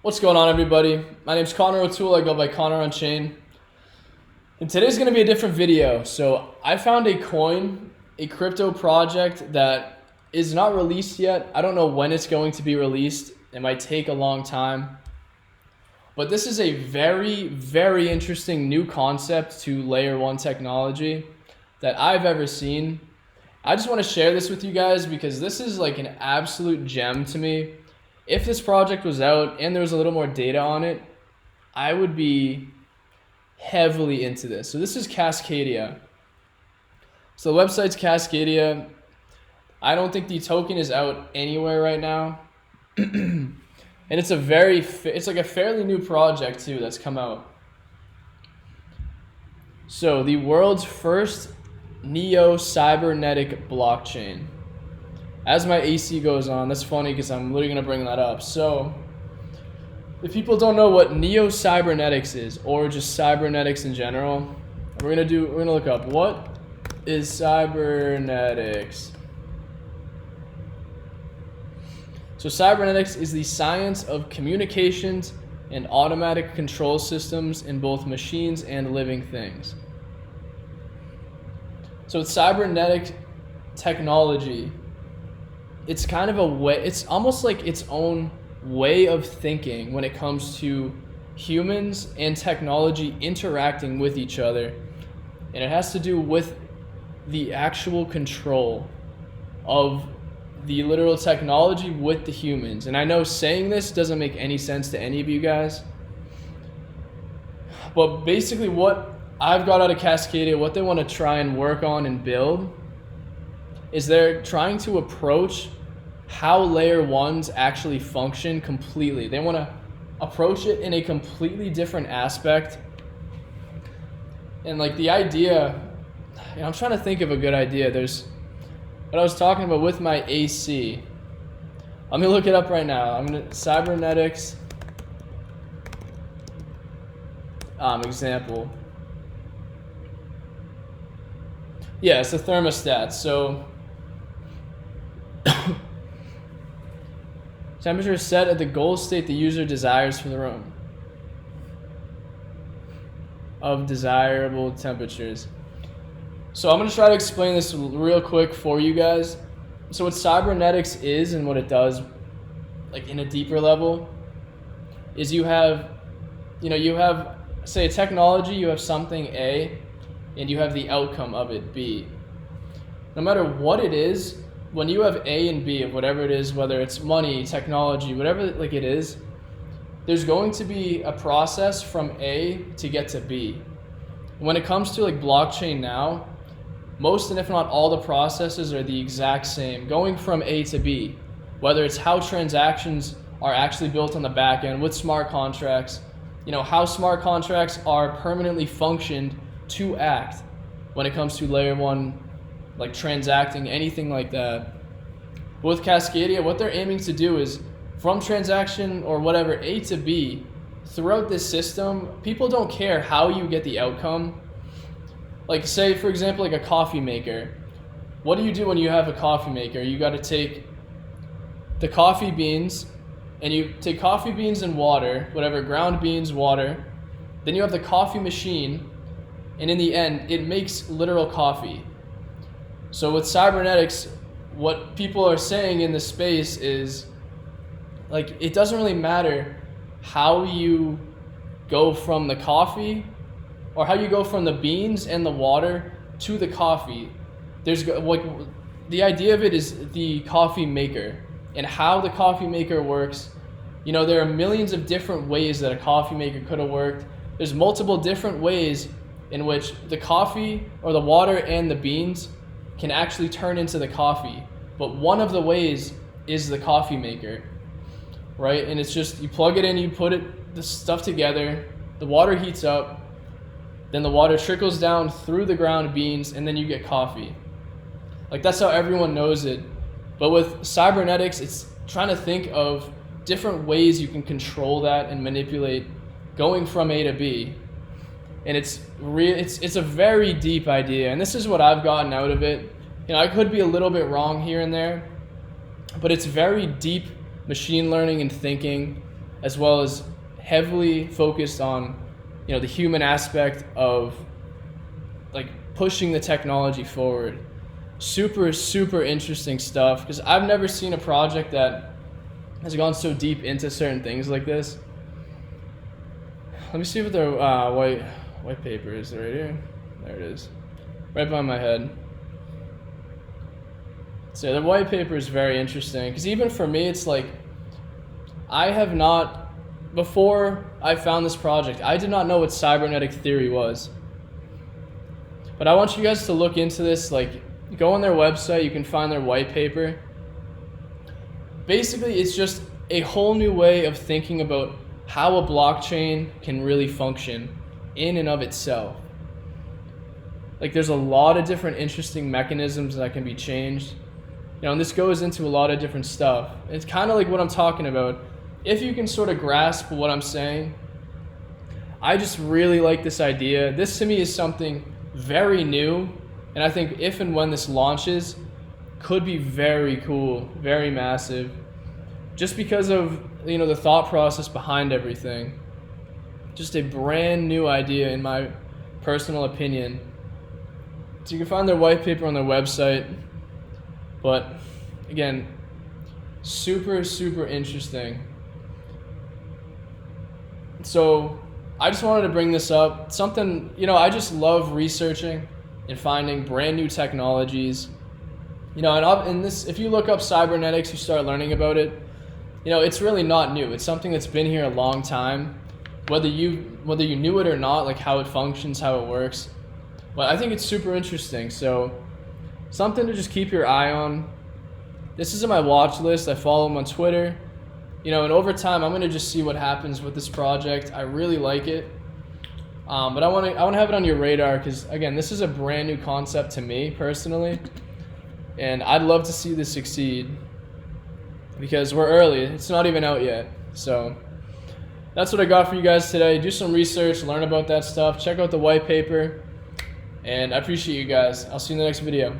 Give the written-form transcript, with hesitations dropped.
What's going on, everybody? My name's Connor O'Toole. I go by Connor on Chain. And today's going to be a different video. So I found a coin, a crypto project that is not released yet. I don't know when it's going to be released. It might take a long time. But this is a very, very interesting new concept to layer one technology that I've ever seen. I just want to share this with you guys because this is like an absolute gem to me. If this project was out and there was a little more data on it, I would be heavily into this. So this is Cascadia. So the website's Cascadia. I don't think the token is out anywhere right now. And it's like a fairly new project too that's come out. So the world's first Cybernetic blockchain. As my AC goes on, that's funny because I'm literally going to bring that up. So, if people don't know what Cybernetics is, or just cybernetics in general, we're gonna look up what is cybernetics. So cybernetics is the science of communications and automatic control systems in both machines and living things. So with cybernetic technology, it's kind of it's almost like its own way of thinking when it comes to humans and technology interacting with each other. And it has to do with the actual control of the literal technology with the humans. And I know saying this doesn't make any sense to any of you guys, but basically what I've got out of Cascadia, what they want to try and work on and build, is they're trying to approach how layer ones actually function completely. They want to approach it in a completely different aspect. And like the idea, I'm trying to think of a good idea. There's what I was talking about with my AC. Let me look it up right now. Cybernetics example. Yeah, it's a thermostat. So temperature is set at the goal state the user desires for the room of desirable temperatures. So I'm going to try to explain this real quick for you guys. So what cybernetics is and what it does, like in a deeper level, is you have say a technology, you have something A, and you have the outcome of it B. No matter what it is, when you have A and B of whatever it is, whether it's money, technology, whatever like it is, there's going to be a process from A to get to B. When it comes to like blockchain now, most and if not all the processes are the exact same, going from A to B, whether it's how transactions are actually built on the back end with smart contracts, how smart contracts are permanently functioned to act when it comes to layer one, like transacting, anything like that. With Cascadia, what they're aiming to do is from transaction or whatever A to B, throughout this system, people don't care how you get the outcome. Like say, for example, like a coffee maker. What do you do when you have a coffee maker? You got to take the coffee beans, and you take coffee beans and water, whatever, ground beans, water. Then you have the coffee machine, and in the end, it makes literal coffee. So with cybernetics, what people are saying in the space is, like, it doesn't really matter how you go from the coffee or how you go from the beans and the water to the coffee. There's like the idea of it is the coffee maker and how the coffee maker works. There are millions of different ways that a coffee maker could have worked. There's multiple different ways in which the coffee or the water and the beans can actually turn into the coffee. But one of the ways is the coffee maker, right? And it's just, you plug it in, you put the stuff together, the water heats up, then the water trickles down through the ground beans, and then you get coffee. Like that's how everyone knows it. But with cybernetics, it's trying to think of different ways you can control that and manipulate going from A to B. And it's a very deep idea, and this is what I've gotten out of it. I could be a little bit wrong here and there, but it's very deep machine learning and thinking. as well as heavily focused on, you know, the human aspect of like pushing the technology forward. Super, super interesting stuff, because I've never seen a project that has gone so deep into certain things like this. Let me see what their white paper is. Right here. There it is. Right behind my head. So the white paper is very interesting, because even for me, it's like, I have not, before I found this project, I did not know what cybernetic theory was. But I want you guys to look into this, like, go on their website, you can find their white paper. Basically, it's just a whole new way of thinking about how a blockchain can really function in and of itself. Like, there's a lot of different interesting mechanisms that can be changed. You know, and this goes into a lot of different stuff. It's kind of like what I'm talking about. If you can sort of grasp what I'm saying, I just really like this idea. This to me is something very new, and I think if and when this launches, could be very cool, very massive, just because of, you know, the thought process behind everything. Just a brand new idea in my personal opinion. So you can find their white paper on their website, but again, super, super interesting. So I just wanted to bring this up. Something, you know, I just love researching and finding brand new technologies. You know, and in this, if you look up cybernetics, you start learning about it. You know, it's really not new. It's something that's been here a long time, whether you knew it or not, like how it functions, how it works. But I think it's super interesting. So something to just keep your eye on. This is in my watch list. I follow him on Twitter. You know, and over time, I'm gonna just see what happens with this project. I really like it, but I want to have it on your radar, because again, this is a brand new concept to me personally, and I'd love to see this succeed, because we're early. It's not even out yet. So that's what I got for you guys today. Do some research, learn about that stuff, check out the white paper, and I appreciate you guys. I'll see you in the next video.